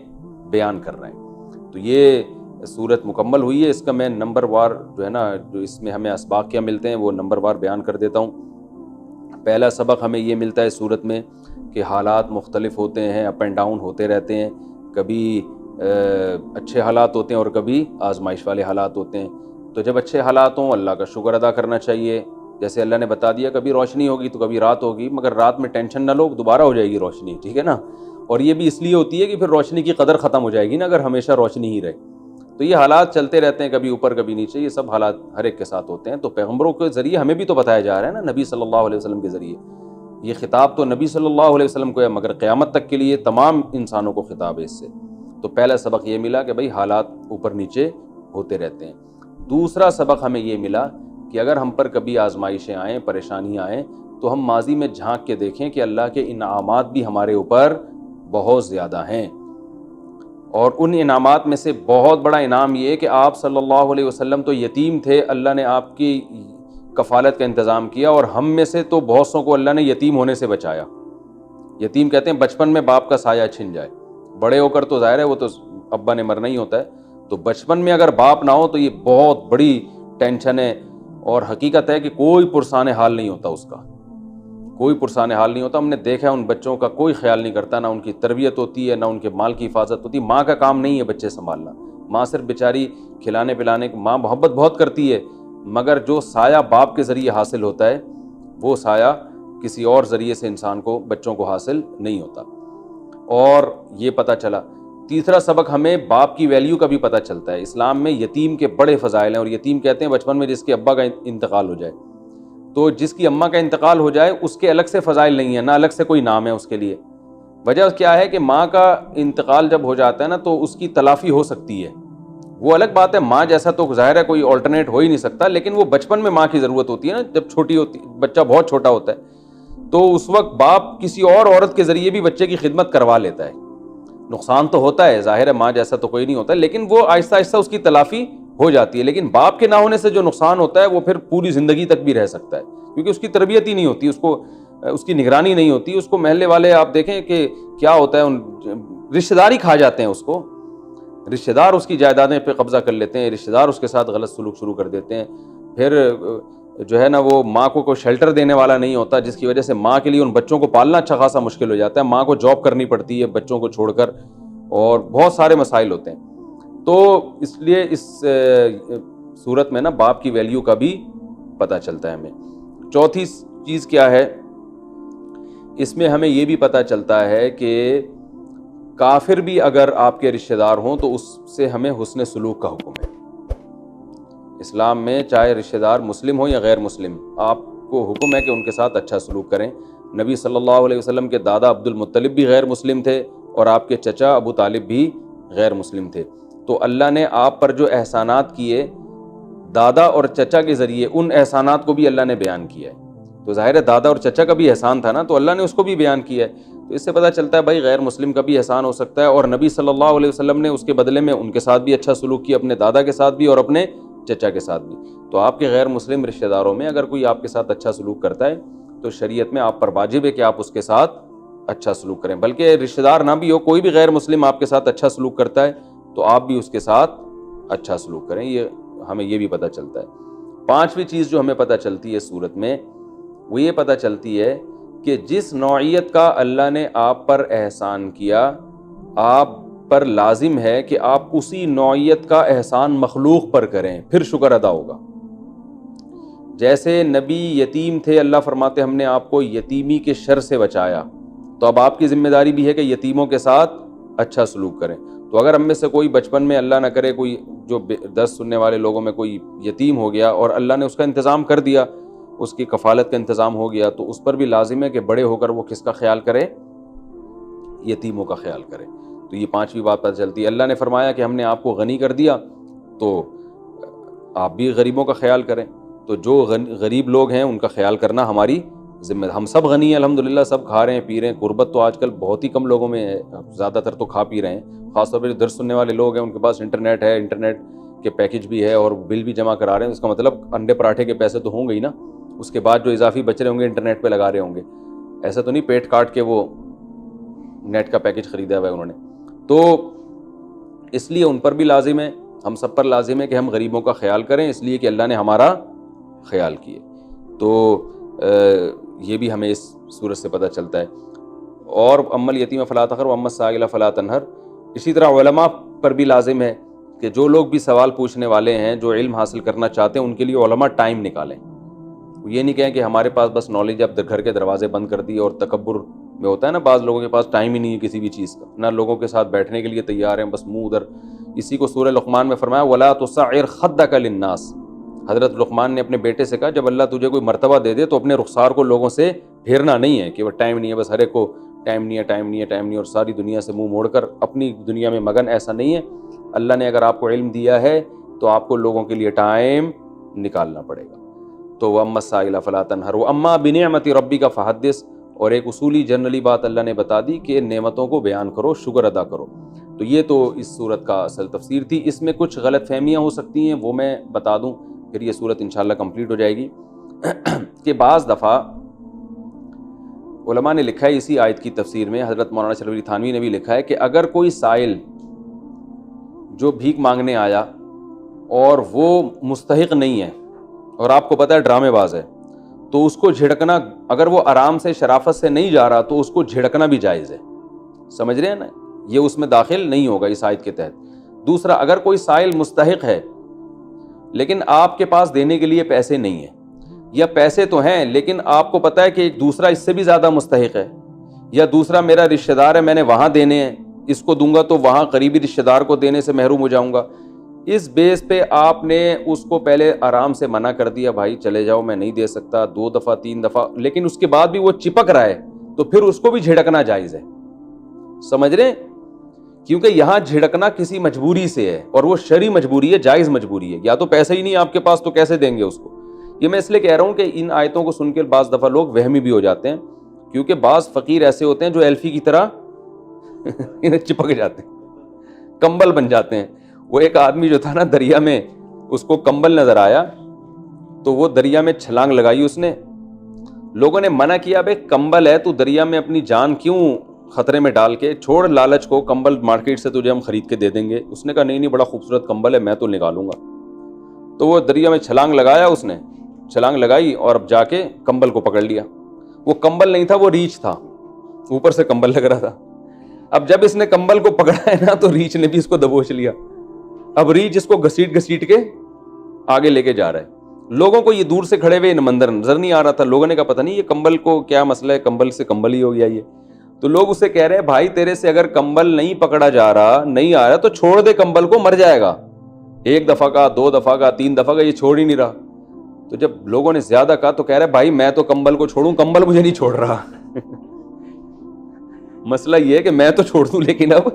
بیان کر رہے ہیں. تو یہ صورت مکمل ہوئی ہے. اس کا میں نمبر وار جو ہے نا، جو اس میں ہمیں اسباق کیا ملتے ہیں وہ نمبر وار بیان کر دیتا ہوں. پہلا سبق ہمیں یہ ملتا ہے صورت میں کہ حالات مختلف ہوتے ہیں، اپ اینڈ ڈاؤن ہوتے رہتے ہیں. کبھی اچھے حالات ہوتے ہیں اور کبھی آزمائش والے حالات ہوتے ہیں. تو جب اچھے حالات ہوں اللہ کا شکر ادا کرنا چاہیے. جیسے اللہ نے بتا دیا کبھی روشنی ہوگی تو کبھی رات ہوگی، مگر رات میں ٹینشن نہ لو، دوبارہ ہو جائے گی روشنی، ٹھیک ہے نا. اور یہ بھی اس لیے ہوتی ہے کہ پھر روشنی کی قدر ختم ہو جائے گی نا اگر ہمیشہ روشنی ہی رہے. تو یہ حالات چلتے رہتے ہیں، کبھی اوپر کبھی نیچے، یہ سب حالات ہر ایک کے ساتھ ہوتے ہیں. تو پیغمبروں کے ذریعے ہمیں بھی تو بتایا جا رہا ہے نا، نبی صلی اللہ علیہ وسلم کے ذریعے. یہ خطاب تو نبی صلی اللہ علیہ وسلم کو ہے، مگر قیامت تک کے لیے تمام انسانوں کو خطاب ہے اس سے. تو پہلا سبق یہ ملا کہ بھئی حالات اوپر نیچے ہوتے رہتے ہیں. دوسرا سبق ہمیں یہ ملا کہ اگر ہم پر کبھی آزمائشیں آئیں، پریشانیاں آئیں، تو ہم ماضی میں جھانک کے دیکھیں کہ اللہ کے انعامات بھی ہمارے اوپر بہت زیادہ ہیں. اور ان انعامات میں سے بہت بڑا انعام یہ ہے کہ آپ صلی اللہ علیہ وسلم تو یتیم تھے، اللہ نے آپ کی کفالت کا انتظام کیا، اور ہم میں سے تو بہت سوں کو اللہ نے یتیم ہونے سے بچایا. یتیم کہتے ہیں بچپن میں باپ کا سایہ چھن جائے، بڑے ہو کر تو ظاہر ہے وہ تو ابا نے مرنا ہی ہوتا ہے، تو بچپن میں اگر باپ نہ ہو تو یہ بہت بڑی ٹینشن ہے. اور حقیقت ہے کہ کوئی پرسان حال نہیں ہوتا، اس کا کوئی پرسان حال نہیں ہوتا. ہم نے دیکھا ان بچوں کا کوئی خیال نہیں کرتا، نہ ان کی تربیت ہوتی ہے، نہ ان کے مال کی حفاظت ہوتی. ماں کا کام نہیں ہے بچے سنبھالنا، ماں صرف بیچاری کھلانے پلانے، ماں محبت بہت کرتی ہے، مگر جو سایہ باپ کے ذریعے حاصل ہوتا ہے وہ سایہ کسی اور ذریعے سے انسان کو بچوں کو حاصل نہیں ہوتا۔ اور یہ پتہ چلا۔ تیسرا سبق ہمیں باپ کی ویلیو کا بھی پتہ چلتا ہے۔ اسلام میں یتیم کے بڑے فضائل ہیں، اور یتیم کہتے ہیں بچپن میں جس کے ابا کا انتقال ہو جائے۔ تو جس کی اماں کا انتقال ہو جائے اس کے الگ سے فضائل نہیں ہیں، نہ الگ سے کوئی نام ہے اس کے لیے۔ وجہ کیا ہے کہ ماں کا انتقال جب ہو جاتا ہے نا تو اس کی تلافی ہو سکتی ہے۔ وہ الگ بات ہے، ماں جیسا تو ظاہر ہے کوئی آلٹرنیٹ ہو ہی نہیں سکتا، لیکن وہ بچپن میں ماں کی ضرورت ہوتی ہے نا، جب چھوٹی ہوتی، بچہ بہت چھوٹا ہوتا ہے تو اس وقت باپ کسی اور عورت کے ذریعے بھی بچے کی خدمت کروا لیتا ہے۔ نقصان تو ہوتا ہے، ظاہر ہے ماں جیسا تو کوئی نہیں ہوتا، لیکن وہ آہستہ آہستہ اس کی تلافی ہو جاتی ہے۔ لیکن باپ کے نہ ہونے سے جو نقصان ہوتا ہے وہ پھر پوری زندگی تک بھی رہ سکتا ہے، کیونکہ اس کی تربیت ہی نہیں ہوتی، اس کی نگرانی نہیں ہوتی۔ اس کو محلے والے آپ دیکھیں کہ کیا ہوتا ہے، رشتہ دار ہی کھا جاتے ہیں اس کو، رشتہ دار اس کی جائیدادیں پہ قبضہ کر لیتے ہیں، رشتہ دار اس کے ساتھ غلط سلوک شروع کر دیتے ہیں۔ پھر جو ہے نا وہ ماں کو کوئی شیلٹر دینے والا نہیں ہوتا، جس کی وجہ سے ماں کے لیے ان بچوں کو پالنا اچھا خاصا مشکل ہو جاتا ہے، ماں کو جاب کرنی پڑتی ہے بچوں کو چھوڑ کر، اور بہت سارے مسائل ہوتے ہیں۔ تو اس لیے اس صورت میں نا باپ کی ویلیو کا بھی پتہ چلتا ہے ہمیں۔ چوتھی چیز کیا ہے، اس میں ہمیں یہ بھی پتہ چلتا ہے کہ کافر بھی اگر آپ کے رشتہ دار ہوں تو اس سے ہمیں حسن سلوک کا حکم ہے۔ اسلام میں چاہے رشتہ دار مسلم ہو یا غیر مسلم، آپ کو حکم ہے کہ ان کے ساتھ اچھا سلوک کریں۔ نبی صلی اللہ علیہ وسلم کے دادا عبد المطلب بھی غیر مسلم تھے، اور آپ کے چچا ابو طالب بھی غیر مسلم تھے۔ تو اللہ نے آپ پر جو احسانات کیے دادا اور چچا کے ذریعے، ان احسانات کو بھی اللہ نے بیان کیا ہے۔ تو ظاہر ہے دادا اور چچا کا بھی احسان تھا نا، تو اللہ نے اس کو بھی بیان کیا ہے۔ تو اس سے پتہ چلتا ہے بھائی غیر مسلم کا بھی احسان ہو سکتا ہے، اور نبی صلی اللہ علیہ وسلم نے اس کے بدلے میں ان کے ساتھ بھی اچھا سلوک کیا، اپنے دادا کے ساتھ بھی اور اپنے چچا کے ساتھ بھی۔ تو آپ کے غیر مسلم رشتہ داروں میں اگر کوئی آپ کے ساتھ اچھا سلوک کرتا ہے تو شریعت میں آپ پر واجب ہے کہ آپ اس کے ساتھ اچھا سلوک کریں۔ بلکہ رشتہ دار نہ بھی ہو، کوئی بھی غیر مسلم آپ کے ساتھ اچھا سلوک کرتا ہے تو آپ بھی اس کے ساتھ اچھا سلوک کریں، یہ ہمیں یہ بھی پتہ چلتا ہے۔ پانچویں چیز جو ہمیں پتہ چلتی ہے صورت میں، وہ یہ پتہ چلتی ہے کہ جس نوعیت کا اللہ نے آپ پر احسان کیا، آپ پر لازم ہے کہ آپ اسی نوعیت کا احسان مخلوق پر کریں، پھر شکر ادا ہوگا۔ جیسے نبی یتیم تھے، اللہ فرماتے ہم نے آپ کو یتیمی کے شر سے بچایا، تو اب آپ کی ذمہ داری بھی ہے کہ یتیموں کے ساتھ اچھا سلوک کریں۔ تو اگر ہم میں سے کوئی بچپن میں اللہ نہ کرے کوئی جو درس سننے والے لوگوں میں کوئی یتیم ہو گیا اور اللہ نے اس کا انتظام کر دیا، اس کی کفالت کا انتظام ہو گیا، تو اس پر بھی لازم ہے کہ بڑے ہو کر وہ کس کا خیال کرے؟ یتیموں کا خیال کرے۔ تو یہ پانچویں بات پتہ چلتی ہے۔ اللہ نے فرمایا کہ ہم نے آپ کو غنی کر دیا تو آپ بھی غریبوں کا خیال کریں۔ تو جو غریب لوگ ہیں ان کا خیال کرنا ہماری ذمہ ہے۔ ہم سب غنی ہیں الحمدللہ، سب کھا رہے ہیں پی رہے ہیں، غربت تو آج کل بہت ہی کم لوگوں میں ہے، زیادہ تر تو کھا پی رہے ہیں۔ خاص طور پہ جو درس سننے والے لوگ ہیں ان کے پاس انٹرنیٹ ہے، انٹرنیٹ کے پیکج بھی ہے اور بل بھی جمع کرا رہے ہیں، اس کا مطلب انڈے پراٹھے کے پیسے تو ہوں گے ہی نا، اس کے بعد جو اضافی بچ رہے ہوں گے انٹرنیٹ پہ لگا رہے ہوں گے، ایسا تو نہیں پیٹ کاٹ کے وہ نیٹ کا پیکج خریدا ہوا ہے انہوں نے۔ تو اس لیے ان پر بھی لازم ہے، ہم سب پر لازم ہے کہ ہم غریبوں کا خیال کریں، اس لیے کہ اللہ نے ہمارا خیال کیے۔ تو یہ بھی ہمیں اس صورت سے پتہ چلتا ہے۔ اور اما الیتیم فلا تقہر واما السائل فلا تنہر، اسی طرح علماء پر بھی لازم ہے کہ جو لوگ بھی سوال پوچھنے والے ہیں، جو علم حاصل کرنا چاہتے ہیں، ان کے لیے علماء ٹائم نکالیں۔ یہ نہیں کہیں کہ ہمارے پاس بس نالج، اب گھر کے دروازے بند کر دیے، اور تکبر میں ہوتا ہے نا بعض لوگوں کے پاس ٹائم ہی نہیں ہے کسی بھی چیز کا، نہ لوگوں کے ساتھ بیٹھنے کے لیے تیار ہیں، بس منہ ادھر۔ اسی کو سورہ لقمان میں فرمایا وَلَا تُصَعِّرْ خَدَّكَ لِلنَّاسِ۔ حضرت لقمان نے اپنے بیٹے سے کہا جب اللہ تجھے کوئی مرتبہ دے دے تو اپنے رخسار کو لوگوں سے پھیرنا نہیں ہے کہ وہ ٹائم نہیں ہے، بس ہر ایک کو ٹائم نہیں ہے، ٹائم نہیں ہے، ٹائم نہیں ہے، اور ساری دنیا سے منہ موڑ کر اپنی دنیا میں مگن، ایسا نہیں ہے۔ اللہ نے اگر آپ کو علم دیا ہے تو آپ کو لوگوں کے لیے ٹائم نکالنا پڑے گا۔ تو وَأَمَّا السَّائِلَ فَلَا تَنْهَرْ وَأَمَّا بِنِعْمَةِ رَبِّكَ فَحَدِّثْ، اور ایک اصولی جنرلی بات اللہ نے بتا دی کہ نعمتوں کو بیان کرو، شکر ادا کرو۔ تو یہ تو اس صورت کا اصل تفسیر تھی۔ اس میں کچھ غلط فہمیاں ہو سکتی ہیں، وہ میں بتا دوں، پھر یہ صورت انشاءاللہ کمپلیٹ ہو جائے گی۔ کہ بعض دفعہ علماء نے لکھا ہے اسی آیت کی تفسیر میں، حضرت مولانا شرف تھانوی نے بھی لکھا ہے کہ اگر کوئی سائل جو بھیک مانگنے آیا اور وہ مستحق نہیں ہے اور آپ کو پتہ ہے ڈرامے باز ہے، تو اس کو جھڑکنا، اگر وہ آرام سے شرافت سے نہیں جا رہا تو اس کو جھڑکنا بھی جائز ہے۔ سمجھ رہے ہیں نا، یہ اس میں داخل نہیں ہوگا اس آیت کے تحت۔ دوسرا، اگر کوئی سائل مستحق ہے لیکن آپ کے پاس دینے کے لیے پیسے نہیں ہیں، یا پیسے تو ہیں لیکن آپ کو پتا ہے کہ ایک دوسرا اس سے بھی زیادہ مستحق ہے, یا دوسرا میرا رشتہ دار ہے, میں نے وہاں دینے ہیں, اس کو دوں گا تو وہاں قریبی رشتہ دار کو دینے سے محروم ہو جاؤں گا. اس بیس پہ آپ نے اس کو پہلے آرام سے منع کر دیا, بھائی چلے جاؤ میں نہیں دے سکتا, 2 دفعہ 3 دفعہ, لیکن اس کے بعد بھی وہ چپک رہا ہے تو پھر اس کو بھی جھڑکنا جائز ہے. سمجھ رہے ہیں؟ کیونکہ یہاں جھڑکنا کسی مجبوری سے ہے, اور وہ شرعی مجبوری ہے, جائز مجبوری ہے. یا تو پیسے ہی نہیں آپ کے پاس تو کیسے دیں گے اس کو. یہ میں اس لیے کہہ رہا ہوں کہ ان آیتوں کو سن کے بعض دفعہ لوگ وہمی بھی ہو جاتے ہیں, کیونکہ بعض فقیر ایسے ہوتے ہیں جو ایلفی کی طرح چپک جاتے ہیں, کمبل بن جاتے ہیں. وہ ایک آدمی جو تھا نا دریا میں, اس کو کمبل نظر آیا تو وہ دریا میں چھلانگ لگائی اس نے. لوگوں نے منع کیا, بھائی کمبل ہے تو دریا میں اپنی جان کیوں خطرے میں ڈال کے, چھوڑ لالچ کو, کمبل مارکیٹ سے تجھے ہم خرید کے دے دیں گے. اس نے کہا نہیں بڑا خوبصورت کمبل ہے, میں تو نکالوں گا. تو وہ دریا میں چھلانگ لگایا, اس نے چھلانگ لگائی اور اب جا کے کمبل کو پکڑ لیا. وہ کمبل نہیں تھا, وہ ریچھ تھا, اوپر سے کمبل لگ رہا تھا. اب جب اس نے کمبل کو پکڑا ہے نا تو ریچھ نے بھی اس کو دبوچ لیا. اب ریچھ اس کو گھسیٹ کے آگے لے کے جا رہا ہے. لوگوں کو یہ دور سے کھڑے ہوئے مندر نظر نہیں آ رہا تھا. لوگوں نے کہا پتہ نہیں یہ کمبل کو کیا مسئلہ ہے, کمبل سے کمبل ہی ہو گیا یہ. تو لوگ اسے کہہ رہے ہیں بھائی تیرے سے اگر کمبل نہیں پکڑا جا رہا, نہیں آ رہا تو چھوڑ دے کمبل کو, مر جائے گا. 1 دفعہ کا, 2 دفعہ کا, 3 دفعہ کا, یہ چھوڑ ہی نہیں رہا. تو جب لوگوں نے زیادہ کہا تو کہہ رہے بھائی میں تو کمبل کو چھوڑوں, کمبل مجھے نہیں چھوڑ رہا. مسئلہ یہ ہے کہ میں تو چھوڑ دوں لیکن اب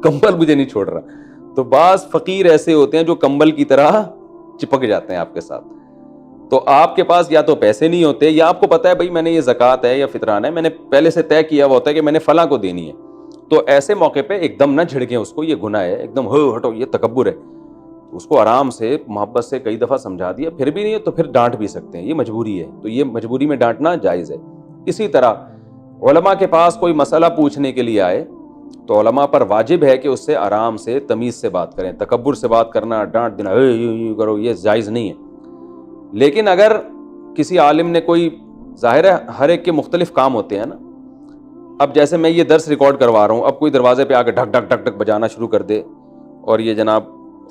کمبل مجھے نہیں چھوڑ رہا. تو بعض فقیر ایسے ہوتے ہیں جو کمبل کی طرح چپک جاتے ہیں آپ کے ساتھ. تو آپ کے پاس یا تو پیسے نہیں ہوتے, یا آپ کو پتا ہے بھائی میں نے یہ زکوٰۃ ہے یا فطران ہے, میں نے پہلے سے طے کیا ہوا ہوتا ہے کہ میں نے فلاں کو دینی ہے. تو ایسے موقع پہ ایک دم نہ جھڑکیں اس کو, یہ گناہ ہے, ایک دم ہٹو, یہ تکبر ہے. اس کو آرام سے محبت سے کئی دفعہ سمجھا دیا, پھر بھی نہیں ہے تو پھر ڈانٹ بھی سکتے ہیں, یہ مجبوری ہے. تو یہ مجبوری میں ڈانٹنا جائز ہے. اسی طرح علماء کے پاس کوئی مسئلہ پوچھنے کے لیے آئے تو علماء پر واجب ہے کہ اس سے آرام سے تمیز سے بات کریں. تکبر سے بات کرنا, ڈانٹ دینا, یہ کرو, یہ جائز نہیں ہے. لیکن اگر کسی عالم نے کوئی, ظاہر ہے ہر ایک کے مختلف کام ہوتے ہیں نا. اب جیسے میں یہ درس ریکارڈ کروا رہا ہوں, اب کوئی دروازے پہ آ کے ڈھک ڈھک ڈھک ڈھک بجانا شروع کر دے, اور یہ جناب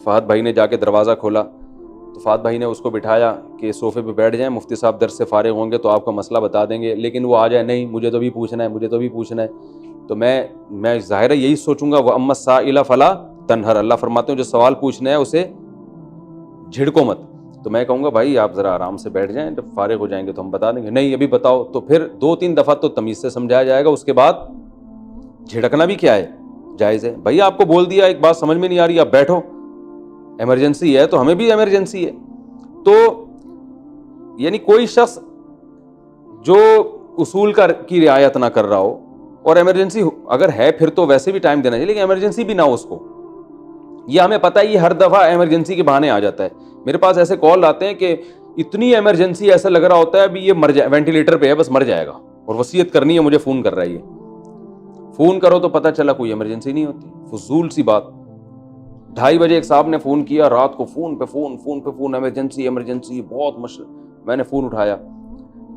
فہد بھائی نے جا کے دروازہ کھولا تو فہد بھائی نے اس کو بٹھایا کہ صوفے پہ بیٹھ جائیں, مفتی صاحب درس سے فارغ ہوں گے تو آپ کا مسئلہ بتا دیں گے. لیکن وہ آ جائے نہیں مجھے تو بھی پوچھنا ہے, مجھے تو بھی پوچھنا ہے, تو میں ظاہر ہے یہی سوچوں گا وَأَمَّا السَّائِلَ فَلَا تَنْهَرْ, اللہ فرماتے ہیں جو سوال پوچھنا ہے اسے جھڑکو مت. تو میں کہوں گا بھائی آپ ذرا آرام سے بیٹھ جائیں, جب فارغ ہو جائیں گے تو ہم بتا دیں گے. نہیں ابھی بتاؤ. تو پھر 2-3 دفعہ تو تمیز سے سمجھایا جائے گا, اس کے بعد جھڑکنا بھی کیا ہے, جائز ہے. بھائی آپ کو بول دیا ایک بات سمجھ میں نہیں آ رہی, آپ بیٹھو, ایمرجنسی ہے تو ہمیں بھی ایمرجنسی ہے. تو یعنی کوئی شخص جو اصول کی رعایت نہ کر رہا ہو, اور ایمرجنسی اگر ہے پھر تو ویسے بھی ٹائم دینا چاہیے, لیکن ایمرجنسی بھی نہ ہو اس کو. یہ ہمیں پتہ ہے یہ ہر دفعہ ایمرجنسی کے بہانے آ جاتا ہے. میرے پاس ایسے کال آتے ہیں کہ اتنی ایمرجنسی, ایسا لگ رہا ہوتا ہے ابھی یہ مر جائے, وینٹیلیٹر پہ ہے بس مر جائے گا, اور وصیت کرنی ہے مجھے, فون کر رہا ہے یہ. فون کرو تو پتہ چلا کوئی ایمرجنسی نہیں ہوتی, فضول سی بات. 2:30 بجے ایک صاحب نے فون کیا رات کو, فون پہ فون, ایمرجنسی بہت مشکل. میں نے فون اٹھایا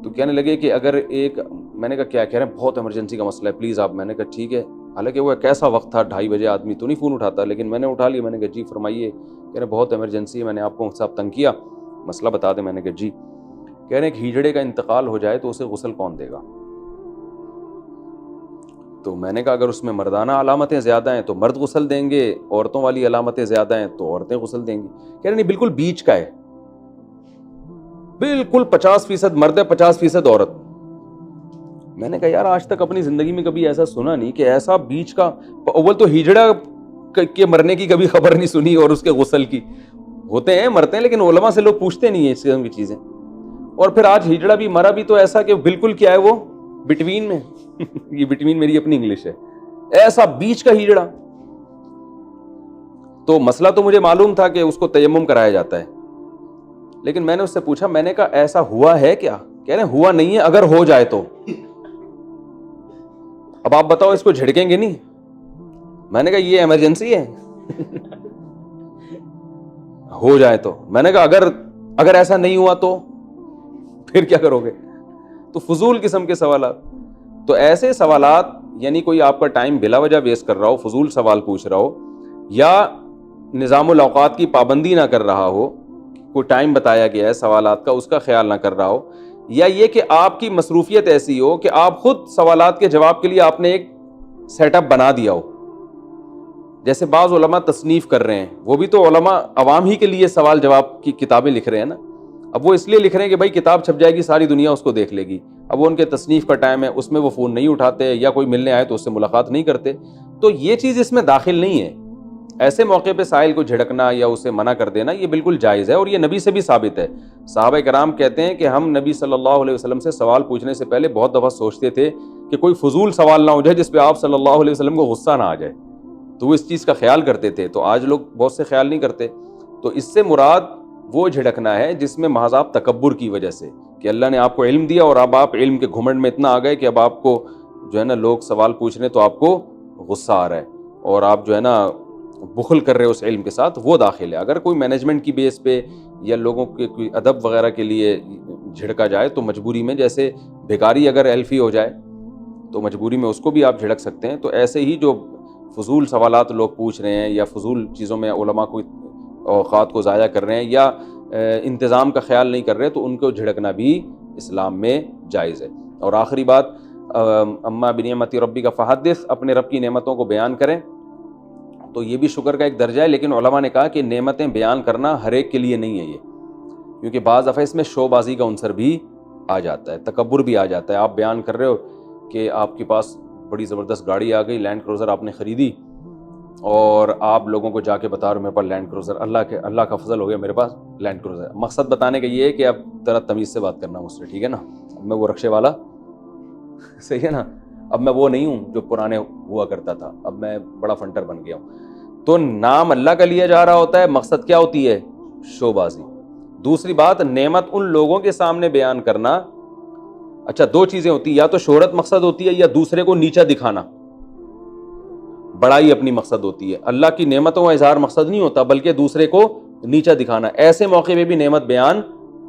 تو کہنے لگے کہ اگر ایک, میں نے کہا کیا کہہ رہے ہیں, بہت ایمرجنسی کا مسئلہ ہے پلیز آپ. میں نے کہا ٹھیک ہے, حالانکہ وہ کیسا وقت تھا 2:30 بجے, آدمی تو نہیں فون اٹھاتا, لیکن میں نے اٹھا لیا. میں نے کہا جی فرمائیے. کہہ رہے بہت ایمرجنسی ہے, میں نے آپ کو صاحب تنگ کیا, مسئلہ بتا دیں. میں نے کہا جی. کہہ رہے ہیں کہ ہیجڑے کا انتقال ہو جائے تو اسے غسل کون دے گا؟ تو میں نے کہا اگر اس میں مردانہ علامتیں زیادہ ہیں تو مرد غسل دیں گے, عورتوں والی علامتیں زیادہ ہیں تو عورتیں غسل دیں گی. کہہ رہے نہیں بالکل بیچ کا ہے, بالکل 50% مرد ہے 50% عورت. میں نے کہا یار آج تک اپنی زندگی میں کبھی ایسا سنا نہیں کہ ایسا بیچ کا. اول تو ہجڑا کے مرنے کی کبھی خبر نہیں سنی, اور اس کے غسل کی. ہوتے ہیں مرتے ہیں لیکن علماء سے لوگ پوچھتے نہیں ہیں اس قسم کی چیزیں. اور پھر آج ہجڑا بھی مرا بھی تو ایسا کہ بالکل کیا ہے وہ بٹوین میں. یہ بٹوین میری اپنی انگلش ہے, ایسا بیچ کا ہجڑا. تو مسئلہ تو مجھے معلوم تھا کہ اس کو تیمم کرایا جاتا ہے, لیکن میں نے اس سے پوچھا, میں نے کہا ایسا ہوا ہے کیا؟ کہہ رہے ہیں ہوا نہیں ہے, اگر ہو جائے تو. اب آپ بتاؤ اس کو جھڑکیں گے نہیں؟ میں نے کہا یہ ایمرجنسی ہے. ہو جائے تو. میں نے کہا اگر ایسا نہیں ہوا تو پھر کیا کرو گے؟ تو فضول قسم کے سوالات. تو ایسے سوالات, یعنی کوئی آپ کا ٹائم بلا وجہ ویسٹ کر رہا ہو, فضول سوال پوچھ رہا ہو, یا نظام الاوقات کی پابندی نہ کر رہا ہو, کوئی ٹائم بتایا گیا ہے سوالات کا، اس کا خیال نہ کر رہا ہو، یا یہ کہ آپ کی مصروفیت ایسی ہو کہ آپ خود سوالات کے جواب کے لیے آپ نے ایک سیٹ اپ بنا دیا ہو. جیسے بعض علماء تصنیف کر رہے ہیں، وہ بھی تو علماء عوام ہی کے لیے سوال جواب کی کتابیں لکھ رہے ہیں نا. اب وہ اس لیے لکھ رہے ہیں کہ بھائی کتاب چھپ جائے گی، ساری دنیا اس کو دیکھ لے گی. اب وہ ان کے تصنیف کا ٹائم ہے، اس میں وہ فون نہیں اٹھاتے، یا کوئی ملنے آئے تو اس سے ملاقات نہیں کرتے. تو یہ چیز اس میں داخل نہیں ہے. ایسے موقع پہ سائل کو جھڑکنا یا اسے منع کر دینا یہ بالکل جائز ہے، اور یہ نبی سے بھی ثابت ہے. صحابہ کرام کہتے ہیں کہ ہم نبی صلی اللہ علیہ وسلم سے سوال پوچھنے سے پہلے بہت دفعہ سوچتے تھے کہ کوئی فضول سوال نہ ہو جائے جس پہ آپ صلی اللہ علیہ وسلم کو غصہ نہ آ جائے. تو وہ اس چیز کا خیال کرتے تھے. تو آج لوگ بہت سے خیال نہیں کرتے. تو اس سے مراد وہ جھڑکنا ہے جس میں محض آپ تکبر کی وجہ سے، کہ اللہ نے آپ کو علم دیا اور اب آپ علم کے گھمنڈ میں اتنا آ گئے کہ اب آپ کو جو ہے نا لوگ سوال پوچھ رہے ہیں تو آپ کو غصہ آ رہا ہے اور آپ جو ہے نا بخل کر رہے ہو اس علم کے ساتھ، وہ داخل ہے. اگر کوئی مینجمنٹ کی بیس پہ یا لوگوں کے کوئی ادب وغیرہ کے لیے جھڑکا جائے تو مجبوری میں، جیسے بھیکاری اگر ایلفی ہو جائے تو مجبوری میں اس کو بھی آپ جھڑک سکتے ہیں. تو ایسے ہی جو فضول سوالات لوگ پوچھ رہے ہیں یا فضول چیزوں میں علماء کو اوقات کو ضائع کر رہے ہیں یا انتظام کا خیال نہیں کر رہے، تو ان کو جھڑکنا بھی اسلام میں جائز ہے. اور آخری بات، اما بنعمت ربی کا فحدث، اپنے رب کی نعمتوں کو بیان کریں. تو یہ بھی شکر کا ایک درجہ ہے، لیکن علماء نے کہا کہ نعمتیں بیان کرنا ہر ایک کے لیے نہیں ہے یہ، کیونکہ بعض دفعہ اس میں شو بازی کا عنصر بھی آ جاتا ہے، تکبر بھی آ جاتا ہے. آپ بیان کر رہے ہو کہ آپ کے پاس بڑی زبردست گاڑی آ گئی، لینڈ کروزر آپ نے خریدی، اور آپ لوگوں کو جا کے بتا رہے ہو میرے پاس لینڈ کروزر، اللہ کا فضل ہو گیا میرے پاس لینڈ کروزر. مقصد بتانے کا یہ ہے کہ اب ذرا تمیز سے بات کرنا مجھ سے، ٹھیک ہے نا؟ اب میں وہ رکشے والا صحیح ہے نا، اب میں وہ نہیں ہوں جو پرانے ہوا کرتا تھا، اب میں بڑا فنٹر بن گیا ہوں. تو نام اللہ کا لیا جا رہا ہوتا ہے، مقصد کیا ہوتی ہے؟ شو بازی. دوسری بات، نعمت ان لوگوں کے سامنے بیان کرنا. اچھا، دو چیزیں ہوتی ہیں، یا تو شہرت مقصد ہوتی ہے یا دوسرے کو نیچا دکھانا، بڑائی اپنی مقصد ہوتی ہے. اللہ کی نعمتوں کا اظہار مقصد نہیں ہوتا بلکہ دوسرے کو نیچا دکھانا. ایسے موقع پہ بھی نعمت بیان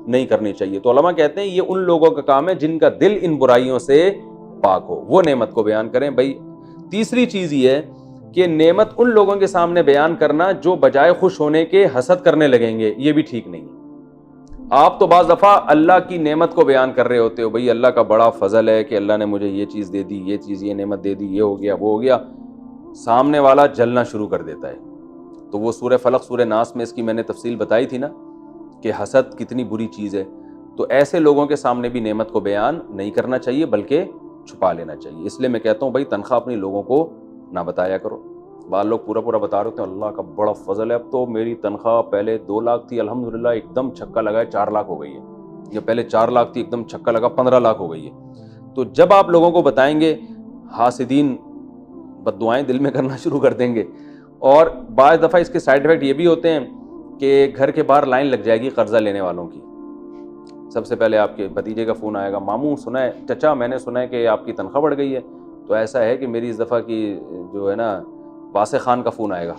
نہیں کرنی چاہیے. تو علماء کہتے ہیں یہ ان لوگوں کا کام ہے جن کا دل ان برائیوں سے پاک ہو، وہ نعمت کو بیان کریں بھائی. تیسری چیز یہ ہے کہ نعمت ان لوگوں کے سامنے بیان کرنا جو بجائے خوش ہونے کے حسد کرنے لگیں گے، یہ بھی ٹھیک نہیں. آپ تو بعض دفعہ اللہ کی نعمت کو بیان کر رہے ہوتے ہو، بھائی اللہ کا بڑا فضل ہے کہ اللہ نے مجھے یہ چیز دے دی، یہ چیز، یہ نعمت دے دی، یہ ہو گیا، وہ ہو گیا. سامنے والا جلنا شروع کر دیتا ہے. تو وہ سورہ فلق سورہ ناس میں اس کی میں نے تفصیل بتائی تھی نا کہ حسد کتنی بری چیز ہے. تو ایسے لوگوں کے سامنے بھی نعمت کو بیان نہیں کرنا چاہیے بلکہ چھپا لینا چاہیے. اس لیے میں کہتا ہوں بھائی تنخواہ اپنی لوگوں کو نہ بتایا کرو. بعض لوگ پورا پورا بتا رہے ہوتے ہیں اللہ کا بڑا فضل ہے، اب تو میری تنخواہ پہلے 2 لاکھ تھی، الحمدللہ ایک دم چھکا لگا ہے 4 لاکھ ہو گئی ہے، یا پہلے 4 لاکھ تھی ایک دم چھکا لگا 15 لاکھ ہو گئی ہے. تو جب آپ لوگوں کو بتائیں گے، حاسدین بد دعائیں دل میں کرنا شروع کر دیں گے. اور بعض دفعہ اس کے سائیڈ ایفیکٹ یہ بھی ہوتے ہیں کہ گھر کے باہر لائن لگ جائے گی قرضہ لینے والوں کی. سب سے پہلے آپ کے بھتیجے کا فون آئے گا، ماموں سنا ہے، چچا میں نے سنا ہے کہ آپ کی تنخواہ بڑھ گئی ہے. تو ایسا ہے کہ میری اس دفعہ کی جو ہے نا واسع خان کا فون آئے گا،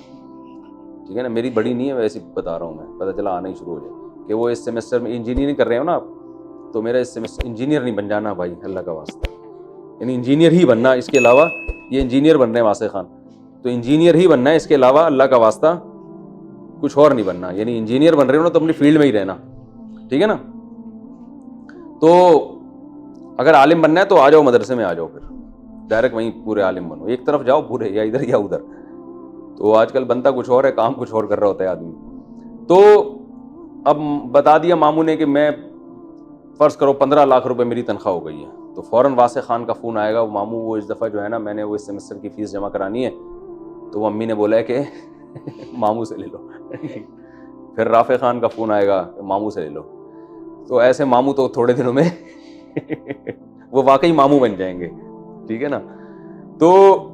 ٹھیک ہے نا، میری بڑی نہیں ہے، ویسے بتا رہا ہوں میں، پتہ چلا آنا ہی شروع ہو جائے کہ وہ اس سیمسٹر میں انجینئرنگ کر رہے ہو نا آپ، تو میرا اس سیمسٹر انجینئر نہیں بن جانا بھائی اللہ کا واسطہ، یعنی انجینئر ہی بننا، اس کے علاوہ یہ انجینئر بن رہے ہیں واسع خان، تو انجینئر ہی بننا ہے، اس کے علاوہ اللہ کا واسطہ کچھ اور نہیں بننا. یعنی انجینئر بن رہے ہو نا تو اپنی فیلڈ میں ہی رہنا، ٹھیک ہے نا. تو اگر عالم بننا ہے تو آ جاؤ مدرسے میں، آ جاؤ پھر ڈائریکٹ وہیں پورے عالم بنو، ایک طرف جاؤ پورے، یا ادھر یا ادھر. تو آج کل بنتا کچھ اور ہے، کام کچھ اور کر رہا ہوتا ہے آدمی. تو اب بتا دیا ماموں نے کہ میں فرض کرو 15 لاکھ روپے میری تنخواہ ہو گئی ہے، تو فوراً واسع خان کا فون آئے گا، وہ ماموں وہ اس دفعہ جو ہے نا میں نے وہ اس سیمسٹر کی فیس جمع کرانی ہے. تو وہ امی نے بولا ہے کہ ماموں سے لے لو. پھر رافع خان کا فون آئے گا، ماموں سے لے لو. تو ایسے ماموں تو تھوڑے دنوں میں وہ واقعی ماموں بن جائیں گے، ٹھیک ہے نا. تو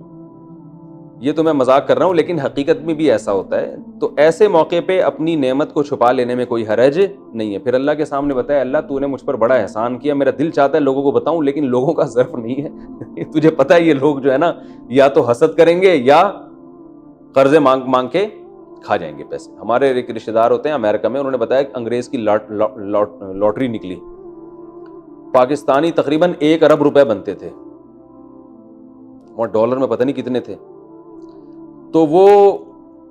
یہ تو میں مذاق کر رہا ہوں، لیکن حقیقت میں بھی ایسا ہوتا ہے. تو ایسے موقع پہ اپنی نعمت کو چھپا لینے میں کوئی حرج نہیں ہے. پھر اللہ کے سامنے بتایا اللہ تو نے مجھ پر بڑا احسان کیا، میرا دل چاہتا ہے لوگوں کو بتاؤں لیکن لوگوں کا ظرف نہیں ہے. تجھے پتہ ہے یہ لوگ جو ہے نا یا تو حسد کریں گے یا قرضے مانگ کے کھا جائیں گے پیسے. ہمارے ایک رشتہ دار ہوتے ہیں امریکہ میں، انہوں نے بتایا کہ انگریز کی لاٹری نکلی، پاکستانی تقریباً 1 ارب روپے بنتے تھے اور ڈالر میں پتہ نہیں کتنے تھے. تو وہ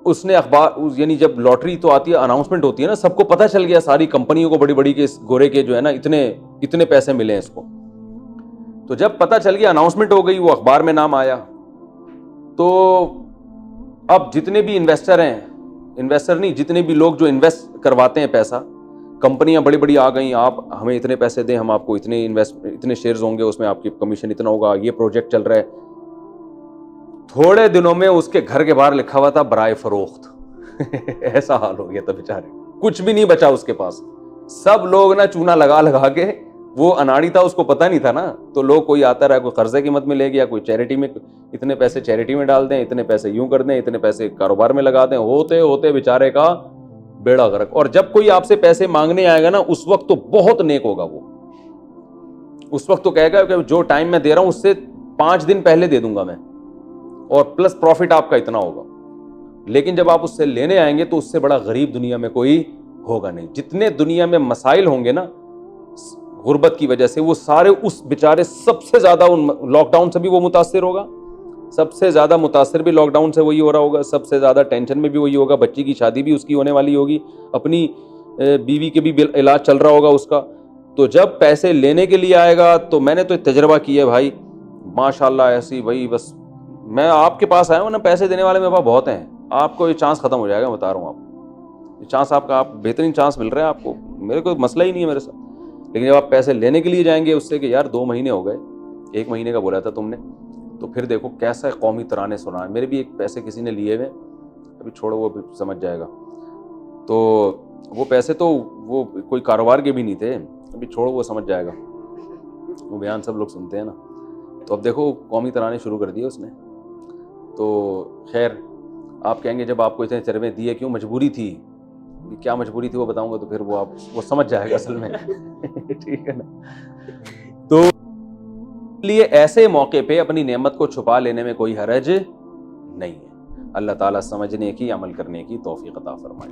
اس نے اخبار یعنی جب لاٹری تو آتی ہے اناؤنسمنٹ ہوتی ہے نا, سب کو پتہ چل گیا, ساری کمپنیوں کو بڑی بڑی کے اس گورے کے جو ہے نا اتنے پیسے ملے ہیں اس کو. تو جب پتہ چل گیا, اناؤنسمنٹ ہو گئی, وہ اخبار میں نام آیا, تو اب جتنے بھی انویسٹر ہیں, انویسٹر نہیں, جتنے بھی لوگ جو انویسٹ کرواتے ہیں پیسہ, کمپنیاں بڑی بڑی آ گئیں, آپ ہمیں اتنے پیسے دیں, ہم آپ کو اتنے شیئرز ہوں گے, اس میں آپ کی کمیشن اتنا ہوگا, یہ پروجیکٹ چل رہا ہے. تھوڑے دنوں میں اس کے گھر کے باہر لکھا ہوا تھا برائے فروخت. ایسا حال ہو گیا تھا بیچارے, کچھ بھی نہیں بچا اس کے پاس. سب لوگ نا چونا لگا کے, وہ اناڑی تھا, اس کو پتہ نہیں تھا نا, تو لوگ کوئی آتا رہا, کوئی قرضے کی مت میں لے گیا, کوئی چیریٹی میں, اتنے پیسے چیریٹی میں ڈال دیں, اتنے پیسے یوں کر دیں, اتنے پیسے کاروبار میں لگا دیں, ہوتے ہوتے بیچارے کا بیڑا غرق. اور جب کوئی آپ سے پیسے مانگنے آئے گا نا, اس وقت تو بہت نیک ہوگا وہ, اس وقت تو کہے گا کہ جو ٹائم میں دے رہا ہوں اس سے 5 دن پہلے دے دوں گا میں, اور پلس پروفٹ آپ کا اتنا ہوگا. لیکن جب آپ اس سے لینے آئیں گے تو اس سے بڑا غریب دنیا میں کوئی ہوگا نہیں. جتنے دنیا میں مسائل ہوں گے نا غربت کی وجہ سے, وہ سارے اس بیچارے سب سے زیادہ لاک ڈاؤن سے بھی وہ متاثر ہوگا, سب سے زیادہ متاثر بھی لاک ڈاؤن سے وہی ہو رہا ہوگا, سب سے زیادہ ٹینشن میں بھی وہی ہوگا, بچی کی شادی بھی اس کی ہونے والی ہوگی, اپنی بیوی کے بھی علاج چل رہا ہوگا اس کا. تو جب پیسے لینے کے لیے آئے گا, تو میں نے تو تجربہ کیا ہے بھائی, ماشاءاللہ ایسی وہی, بس میں آپ کے پاس آیا ہوں نا, پیسے دینے والے میرے پاس بہت ہیں, آپ کو یہ چانس ختم ہو جائے گا, بتا رہا ہوں آپ کو, یہ چانس آپ کا, آپ بہترین چانس مل رہا ہے آپ کو, میرے کوئی مسئلہ ہی نہیں ہے میرے ساتھ. لیکن جب آپ پیسے لینے کے لیے جائیں گے اس سے کہ یار 2 مہینے ہو گئے, 1 مہینے کا بولا تھا تم نے, تو پھر دیکھو کیسا قومی ترانے سنا ہے. میرے بھی ایک پیسے کسی نے لیے ہوئے, ابھی چھوڑو وہ سمجھ جائے گا, تو وہ پیسے تو وہ کوئی کاروبار کے بھی نہیں تھے, ابھی چھوڑو وہ سمجھ جائے گا, وہ بیان سب لوگ سنتے ہیں نا. تو اب دیکھو قومی ترانے شروع کر دیے اس نے. تو خیر آپ کہیں گے جب آپ کو اتنے تجربے دیے کیوں, مجبوری تھی, کیا مجبوری تھی وہ بتاؤں گا تو پھر وہ سمجھ جائے گا اصل میں. ٹھیک ہے نا. تو لیے ایسے موقع پہ اپنی نعمت کو چھپا لینے میں کوئی حرج نہیں ہے. اللہ تعالیٰ سمجھنے کی, عمل کرنے کی توفیق عطا فرمائے.